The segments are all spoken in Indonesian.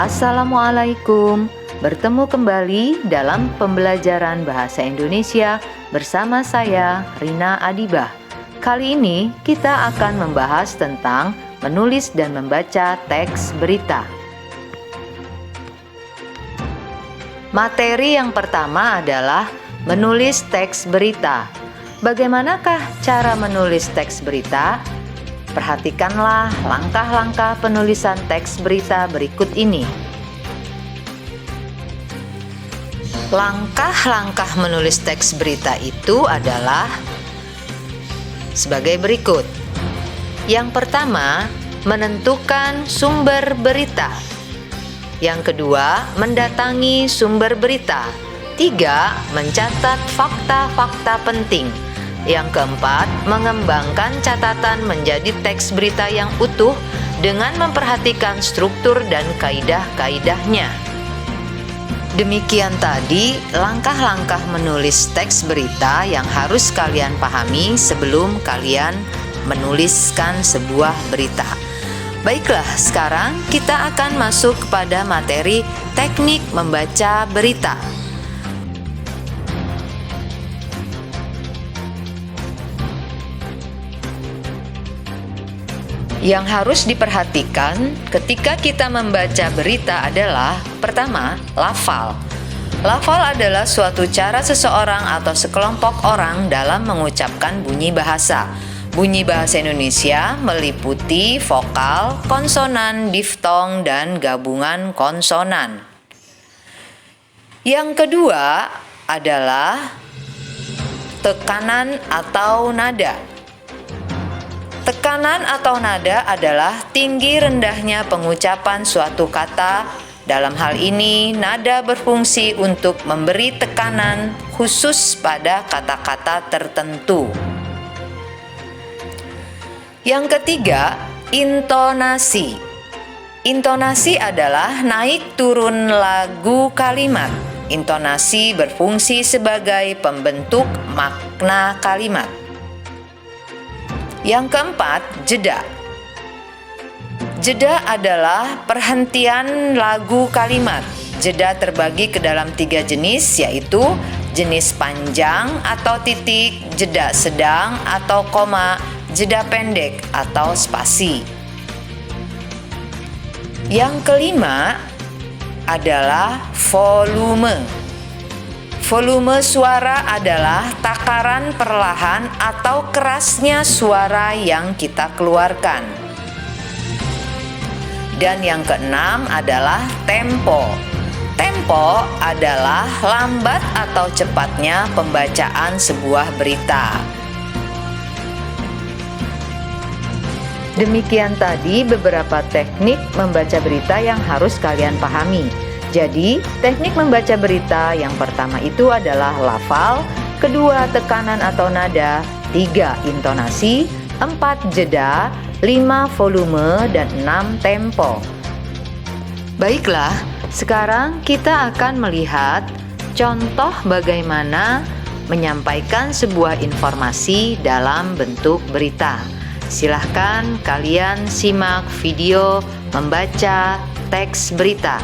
Assalamualaikum. Bertemu kembali dalam pembelajaran bahasa Indonesia bersama saya, Rina Adibah. Kali ini kita akan membahas tentang menulis dan membaca teks berita. Materi yang pertama adalah menulis teks berita. Bagaimanakah cara menulis teks berita? Perhatikanlah langkah-langkah penulisan teks berita berikut ini. Langkah-langkah menulis teks berita itu adalah sebagai berikut. Yang pertama, menentukan sumber berita. Yang kedua, mendatangi sumber berita. 3. Mencatat fakta-fakta penting. Yang keempat, mengembangkan catatan menjadi teks berita yang utuh dengan memperhatikan struktur dan kaidah-kaidahnya. Demikian tadi langkah-langkah menulis teks berita yang harus kalian pahami sebelum kalian menuliskan sebuah berita. Baiklah, sekarang kita akan masuk kepada materi teknik membaca berita. Yang harus diperhatikan ketika kita membaca berita adalah pertama, lafal. Lafal adalah suatu cara seseorang atau sekelompok orang dalam mengucapkan bunyi bahasa. Bunyi bahasa Indonesia meliputi vokal, konsonan, diftong, dan gabungan konsonan. Yang kedua adalah tekanan atau nada. Tekanan atau nada adalah tinggi rendahnya pengucapan suatu kata. Dalam hal ini, nada berfungsi untuk memberi tekanan khusus pada kata-kata tertentu. Yang ketiga, intonasi. Intonasi adalah naik turun lagu kalimat. Intonasi berfungsi sebagai pembentuk makna kalimat. Yang keempat, jeda. Jeda adalah perhentian lagu kalimat. Jeda terbagi ke dalam 3 jenis, yaitu jenis panjang atau titik, jeda sedang atau koma, jeda pendek atau spasi. Yang kelima adalah volume. Volume suara adalah takaran perlahan atau kerasnya suara yang kita keluarkan. Dan yang keenam adalah tempo. Tempo adalah lambat atau cepatnya pembacaan sebuah berita. Demikian tadi beberapa teknik membaca berita yang harus kalian pahami. Jadi, teknik membaca berita yang pertama itu adalah lafal, kedua tekanan atau nada, 3 intonasi, 4 jeda, 5 volume, dan 6 tempo. Baiklah, sekarang kita akan melihat contoh bagaimana menyampaikan sebuah informasi dalam bentuk berita. Silahkan kalian simak video membaca teks berita.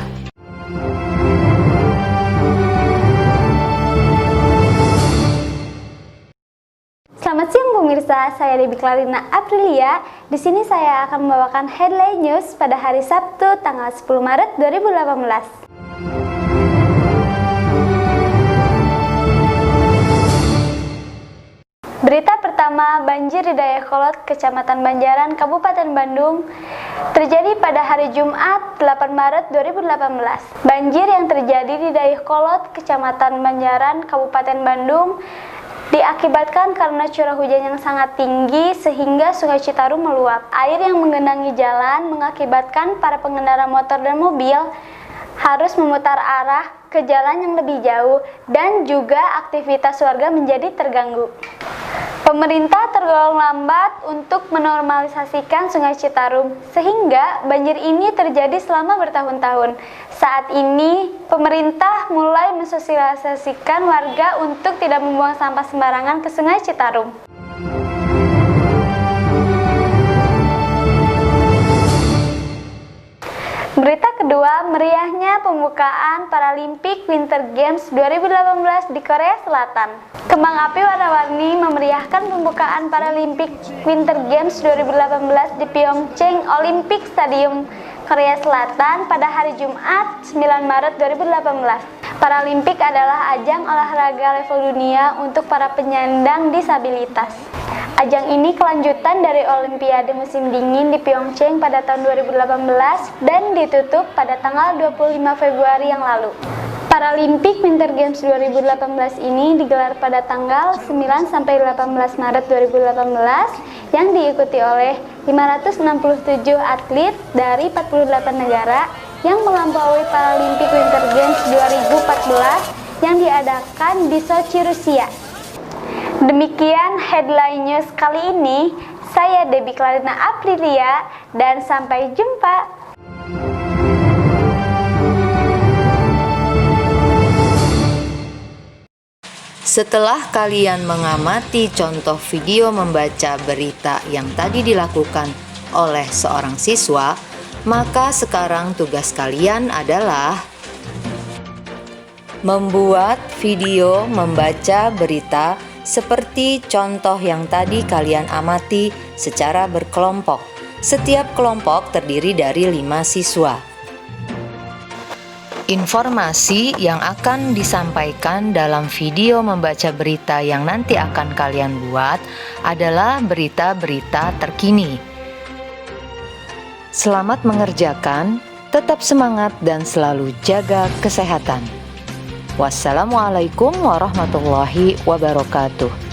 Selamat siang pemirsa, saya Debbie Clarina Aprilia. Di sini saya akan membawakan headline news pada hari Sabtu tanggal 10 Maret 2018. Berita pertama, banjir di Dayakolot, Kecamatan Banjaran, Kabupaten Bandung, terjadi pada hari Jumat 8 Maret 2018. Banjir yang terjadi di Dayakolot, Kecamatan Banjaran, Kabupaten Bandung, diakibatkan karena curah hujan yang sangat tinggi sehingga Sungai Citarum meluap. Air yang menggenangi jalan mengakibatkan para pengendara motor dan mobil harus memutar arah ke jalan yang lebih jauh dan juga aktivitas warga menjadi terganggu. Pemerintah tergolong lambat untuk menormalisasikan Sungai Citarum, sehingga banjir ini terjadi selama bertahun-tahun. Saat ini, pemerintah mulai mensosialisasikan warga untuk tidak membuang sampah sembarangan ke Sungai Citarum. Berita kedua, meriahnya pembukaan Paralimpik Winter Games 2018 di Korea Selatan. Kembang api warna-warni memeriahkan pembukaan Paralimpik Winter Games 2018 di Pyeongchang Olympic Stadium, Korea Selatan pada hari Jumat 9 Maret 2018. Paralimpik adalah ajang olahraga level dunia untuk para penyandang disabilitas. Ajang ini kelanjutan dari Olimpiade musim dingin di Pyeongchang pada tahun 2018 dan ditutup pada tanggal 25 Februari yang lalu. Paralimpik Winter Games 2018 ini digelar pada tanggal 9 sampai 18 Maret 2018 yang diikuti oleh 567 atlet dari 48 negara yang melampaui Paralimpik Winter Games 2014 yang diadakan di Sochi, Rusia. Demikian headline news kali ini. Saya Debbie Clarina Aprilia dan sampai jumpa. Setelah kalian mengamati contoh video membaca berita yang tadi dilakukan oleh seorang siswa, maka sekarang tugas kalian adalah membuat video membaca berita seperti contoh yang tadi kalian amati secara berkelompok. Setiap kelompok terdiri dari 5 siswa. Informasi yang akan disampaikan dalam video membaca berita yang nanti akan kalian buat adalah berita-berita terkini. Selamat mengerjakan, tetap semangat dan selalu jaga kesehatan. Wassalamualaikum warahmatullahi wabarakatuh.